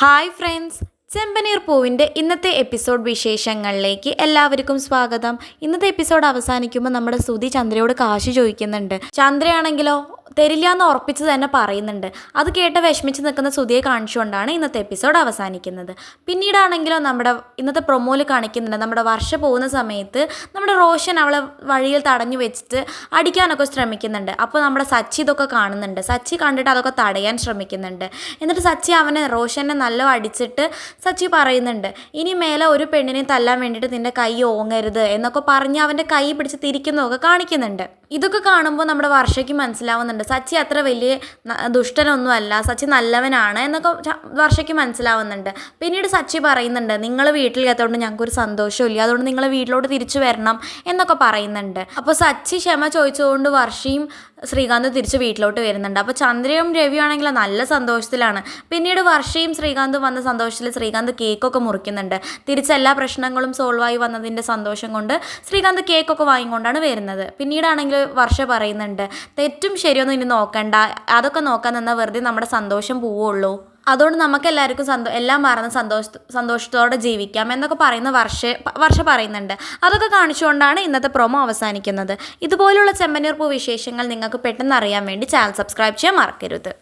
Hi friends, ചെമ്പനീർ പൂവിൻ്റെ ഇന്നത്തെ episode വിശേഷങ്ങളിലേക്ക് എല്ലാവർക്കും സ്വാഗതം. ഇന്നത്തെ എപ്പിസോഡ് അവസാനിക്കുമ്പോൾ നമ്മുടെ സുധി ചന്ദ്രയോട് കാശ് ചോദിക്കുന്നുണ്ട്. ചന്ദ്രയാണെങ്കിലോ തരില്ല എന്ന് ഉറപ്പിച്ച് തന്നെ പറയുന്നുണ്ട്. അത് കേട്ട് വിഷമിച്ച് നിൽക്കുന്ന സുധിയെ കാണിച്ചുകൊണ്ടാണ് ഇന്നത്തെ എപ്പിസോഡ് അവസാനിക്കുന്നത്. പിന്നീടാണെങ്കിലോ നമ്മുടെ ഇന്നത്തെ പ്രൊമോയിൽ കാണിക്കുന്നുണ്ട്, നമ്മുടെ വർഷ പോകുന്ന സമയത്ത് നമ്മുടെ റോഷൻ അവളെ വഴിയിൽ തടഞ്ഞു വെച്ചിട്ട് അടിക്കാനൊക്കെ ശ്രമിക്കുന്നുണ്ട്. അപ്പോൾ നമ്മുടെ സച്ചി ഇതൊക്കെ കാണുന്നുണ്ട്. സച്ചി കണ്ടിട്ട് അതൊക്കെ തടയാൻ ശ്രമിക്കുന്നുണ്ട്. എന്നിട്ട് സച്ചി റോഷനെ നല്ല അടിച്ചിട്ട് സച്ചി പറയുന്നുണ്ട്, ഇനി മേലെ ഒരു പെണ്ണിനെ തല്ലാൻ വേണ്ടിയിട്ട് നിന്റെ കൈ ഓങ്ങരുത് എന്നൊക്കെ പറഞ്ഞ് അവൻ്റെ കൈ പിടിച്ച് തിരിക്കുന്നതൊക്കെ കാണിക്കുന്നുണ്ട്. ഇതൊക്കെ കാണുമ്പോൾ നമ്മുടെ വർഷയ്ക്ക് മനസ്സിലാവുന്നുണ്ട് സച്ചി അത്ര വലിയ ദുഷ്ടനൊന്നുമല്ല, സച്ചി നല്ലവനാണ് എന്നൊക്കെ വർഷയ്ക്ക് മനസ്സിലാവുന്നുണ്ട്. പിന്നീട് സച്ചി പറയുന്നുണ്ട്, നിങ്ങൾ വീട്ടിലെത്തോണ്ട് ഞങ്ങൾക്കൊരു സന്തോഷമില്ല, അതുകൊണ്ട് നിങ്ങൾ വീട്ടിലോട്ട് തിരിച്ചു വരണം എന്നൊക്കെ പറയുന്നുണ്ട്. അപ്പോൾ സച്ചി ക്ഷമ ചോദിച്ചുകൊണ്ട് വർഷയും ശ്രീകാന്ത് തിരിച്ച് വീട്ടിലോട്ട് വരുന്നുണ്ട്. അപ്പോൾ ചന്ദ്രയും രവിയും ആണെങ്കിൽ നല്ല സന്തോഷത്തിലാണ്. പിന്നീട് വർഷയും ശ്രീകാന്തും വന്ന സന്തോഷത്തിൽ ശ്രീകാന്ത് കേക്കൊക്കെ മുറിക്കുന്നുണ്ട്. തിരിച്ച് എല്ലാ പ്രശ്നങ്ങളും സോൾവായി വന്നതിൻ്റെ സന്തോഷം കൊണ്ട് ശ്രീകാന്ത് കേക്കൊക്കെ വാങ്ങിക്കൊണ്ടാണ് വരുന്നത്. പിന്നീടാണെങ്കിൽ വർഷ പറയുന്നുണ്ട്, തെറ്റും ശരിയൊന്നും ഇനി നോക്കണ്ട, അതൊക്കെ നോക്കാൻ നിന്നാൽ വെറുതെ നമ്മുടെ സന്തോഷം പോവുള്ളൂ, അതുകൊണ്ട് നമുക്ക് എല്ലാവർക്കും എല്ലാം മറന്ന് സന്തോഷത്തോടെ ജീവിക്കാം എന്നൊക്കെ പറയുന്ന വർഷ പറയുന്നുണ്ട്. അതൊക്കെ കാണിച്ചുകൊണ്ടാണ് ഇന്നത്തെ പ്രൊമോ അവസാനിക്കുന്നത്. ഇതുപോലുള്ള ചെമ്പനീർ പൂ വിശേഷങ്ങൾ നിങ്ങൾക്ക് പെട്ടെന്ന് അറിയാൻ വേണ്ടി ചാനൽ സബ്സ്ക്രൈബ് ചെയ്യാൻ മറക്കരുത്.